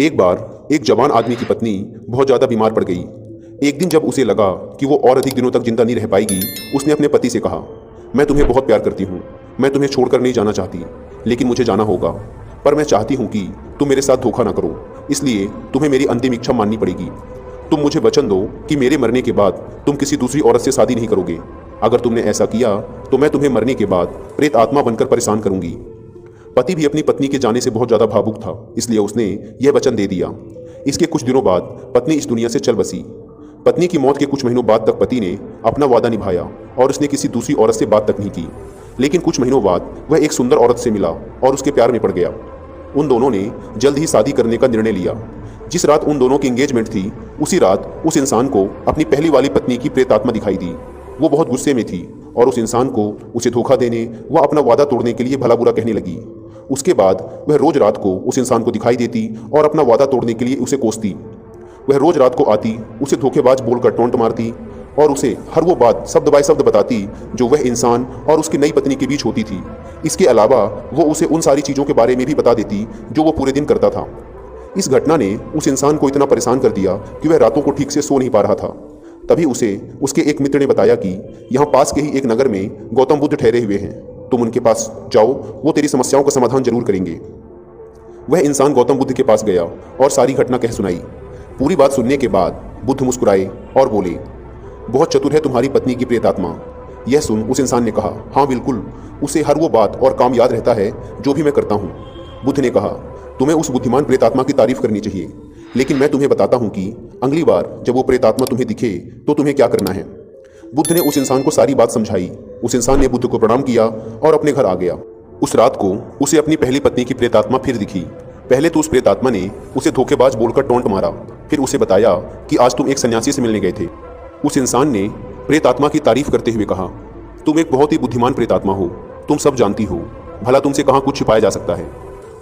एक बार एक जवान आदमी की पत्नी बहुत ज़्यादा बीमार पड़ गई। एक दिन जब उसे लगा कि वो और अधिक दिनों तक जिंदा नहीं रह पाएगी, उसने अपने पति से कहा, मैं तुम्हें बहुत प्यार करती हूँ, मैं तुम्हें छोड़कर नहीं जाना चाहती, लेकिन मुझे जाना होगा। पर मैं चाहती हूँ कि तुम मेरे साथ धोखा ना करो, इसलिए तुम्हें मेरी अंतिम इच्छा माननी पड़ेगी। तुम मुझे वचन दो कि मेरे मरने के बाद तुम किसी दूसरी औरत से शादी नहीं करोगे। अगर तुमने ऐसा किया तो मैं तुम्हें मरने के बाद प्रेत आत्मा बनकर परेशान करूंगी। पति भी अपनी पत्नी के जाने से बहुत ज़्यादा भावुक था, इसलिए उसने यह वचन दे दिया। इसके कुछ दिनों बाद पत्नी इस दुनिया से चल बसी। पत्नी की मौत के कुछ महीनों बाद तक पति ने अपना वादा निभाया और उसने किसी दूसरी औरत से बात तक नहीं की। लेकिन कुछ महीनों बाद वह एक सुंदर औरत से मिला और उसके प्यार में पड़ गया। उन दोनों ने जल्द ही शादी करने का निर्णय लिया। जिस रात उन दोनों की एंगेजमेंट थी, उसी रात उस इंसान को अपनी पहली वाली पत्नी की प्रेतात्मा दिखाई दी। वो बहुत गुस्से में थी और उस इंसान को उसे धोखा देने व अपना वादा तोड़ने के लिए भला बुरा कहने लगी। उसके बाद वह रोज रात को उस इंसान को दिखाई देती और अपना वादा तोड़ने के लिए उसे कोसती। वह रोज रात को आती, उसे धोखेबाज बोलकर टोंट मारती और उसे हर वो बात शब्द बाय शब्द बताती जो वह इंसान और उसकी नई पत्नी के बीच होती थी। इसके अलावा वो उसे उन सारी चीज़ों के बारे में भी बता देती जो वो पूरे दिन करता था। इस घटना ने उस इंसान को इतना परेशान कर दिया कि वह रातों को ठीक से सो नहीं पा रहा था। तभी उसे उसके एक मित्र ने बताया कि यहाँ पास के ही एक नगर में गौतम बुद्ध ठहरे हुए हैं, तुम उनके पास जाओ, वो तेरी समस्याओं का समाधान जरूर करेंगे। वह इंसान गौतम बुद्ध के पास गया और सारी घटना कह सुनाई। पूरी बात सुनने के बाद बुद्ध मुस्कुराए और बोले, बहुत चतुर है तुम्हारी पत्नी की प्रेतात्मा। यह सुन उस इंसान ने कहा, हाँ बिल्कुल, उसे हर वो बात और काम याद रहता है जो भी मैं करता हूँ। बुद्ध ने कहा, तुम्हें उस बुद्धिमान प्रेतात्मा की तारीफ करनी चाहिए, लेकिन मैं तुम्हें बताता हूँ कि अगली बार जब वो प्रेतात्मा तुम्हें दिखे तो तुम्हें क्या करना है। बुद्ध ने उस इंसान को सारी बात समझाई। उस इंसान ने बुद्ध को प्रणाम किया और अपने घर आ गया। उस रात को उसे अपनी पहली पत्नी की प्रेतात्मा फिर दिखी। पहले तो उस प्रेतात्मा ने उसे धोखेबाज बोलकर टोंट मारा, फिर उसे बताया कि आज तुम एक सन्यासी से मिलने गए थे। उस इंसान ने प्रेतात्मा की तारीफ करते हुए कहा, तुम एक बहुत ही बुद्धिमान प्रेतात्मा हो, तुम सब जानती हो, भला तुमसे कहाँ कुछ छिपाया जा सकता है।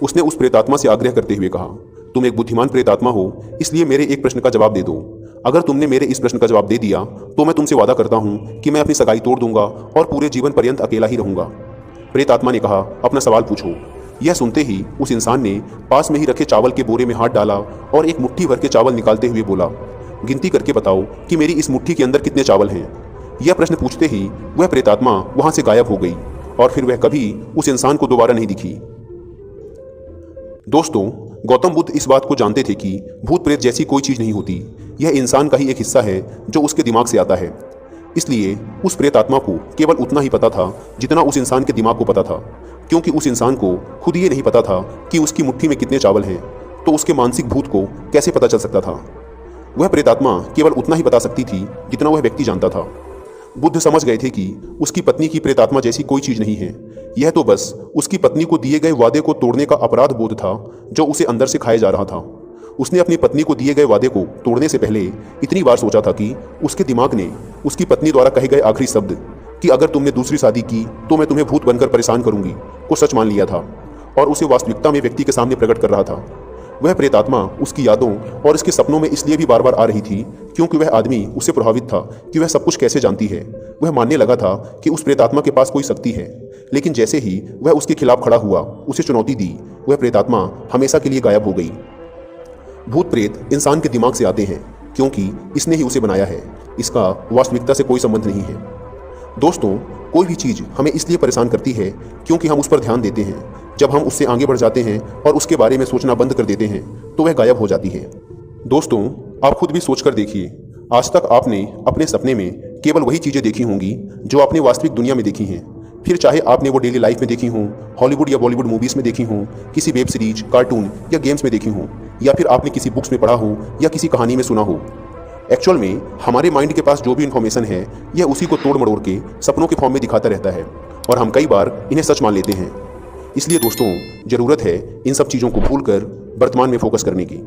उसने उस प्रेतात्मा से आग्रह करते हुए कहा, तुम एक बुद्धिमान प्रेतात्मा हो, इसलिए मेरे एक प्रश्न का जवाब दे दो। अगर तुमने मेरे इस प्रश्न का जवाब दे दिया तो मैं तुमसे वादा करता हूँ कि मैं अपनी सगाई तोड़ दूंगा और पूरे जीवन पर्यंत अकेला ही रहूंगा। प्रेतात्मा ने कहा, अपना सवाल पूछो। यह सुनते ही उस इंसान ने पास में ही रखे चावल के बोरे में हाथ डाला और एक मुट्ठी भर के चावल निकालते हुए बोला, गिनती करके बताओ कि मेरी इस मुट्ठी के अंदर कितने चावल हैं। यह प्रश्न पूछते ही वह प्रेतात्मा वहां से गायब हो गई और फिर वह कभी उस इंसान को दोबारा नहीं दिखी। दोस्तों, गौतम बुद्ध इस बात को जानते थे कि भूत प्रेत जैसी कोई चीज़ नहीं होती, यह इंसान का ही एक हिस्सा है जो उसके दिमाग से आता है। इसलिए उस प्रेतात्मा को केवल उतना ही पता था जितना उस इंसान के दिमाग को पता था, क्योंकि उस इंसान को खुद ये नहीं पता था कि उसकी मुट्ठी में कितने चावल हैं, तो उसके मानसिक भूत को कैसे पता चल सकता था। वह प्रेतात्मा केवल उतना ही बता सकती थी जितना वह व्यक्ति जानता था। बुद्ध समझ गए थे कि उसकी पत्नी की प्रेतात्मा जैसी कोई चीज़ नहीं है, यह तो बस उसकी पत्नी को दिए गए वादे को तोड़ने का अपराध बोध था जो उसे अंदर से खाया जा रहा था। उसने अपनी पत्नी को दिए गए वादे को तोड़ने से पहले इतनी बार सोचा था कि उसके दिमाग ने उसकी पत्नी द्वारा कहे गए आखिरी शब्द कि अगर तुमने दूसरी शादी की तो मैं तुम्हें भूत बनकर परेशान करूंगी को सच मान लिया था और उसे वास्तविकता में व्यक्ति के सामने प्रकट कर रहा था। वह प्रेतात्मा उसकी यादों और उसके सपनों में इसलिए भी बार बार आ रही थी क्योंकि वह आदमी उससे प्रभावित था कि वह सब कुछ कैसे जानती है। वह मानने लगा था कि उस प्रेतात्मा के पास कोई शक्ति है, लेकिन जैसे ही वह उसके खिलाफ खड़ा हुआ, उसे चुनौती दी, वह प्रेतात्मा हमेशा के लिए गायब हो गई। भूत प्रेत इंसान के दिमाग से आते हैं क्योंकि इसने ही उसे बनाया है, इसका वास्तविकता से कोई संबंध नहीं है। दोस्तों, कोई भी चीज़ हमें इसलिए परेशान करती है क्योंकि हम उस पर ध्यान देते हैं। जब हम उससे आगे बढ़ जाते हैं और उसके बारे में सोचना बंद कर देते हैं तो वह गायब हो जाती है। दोस्तों, आप खुद भी सोच कर देखिए, आज तक आपने अपने सपने में केवल वही चीज़ें देखी होंगी जो आपने वास्तविक दुनिया में देखी हैं। फिर चाहे आपने वो डेली लाइफ में देखी हों, हॉलीवुड या बॉलीवुड मूवीज़ में देखी हों, किसी वेब सीरीज, कार्टून या गेम्स में देखी हों, या फिर आपने किसी बुक्स में पढ़ा हो या किसी कहानी में सुना हो। एक्चुअल में हमारे माइंड के पास जो भी इन्फॉर्मेशन है, यह उसी को तोड़ मड़ोड़ के सपनों के फॉर्म में दिखाता रहता है और हम कई बार इन्हें सच मान लेते हैं। इसलिए दोस्तों, ज़रूरत है इन सब चीज़ों को भूलकर वर्तमान में फोकस करने की।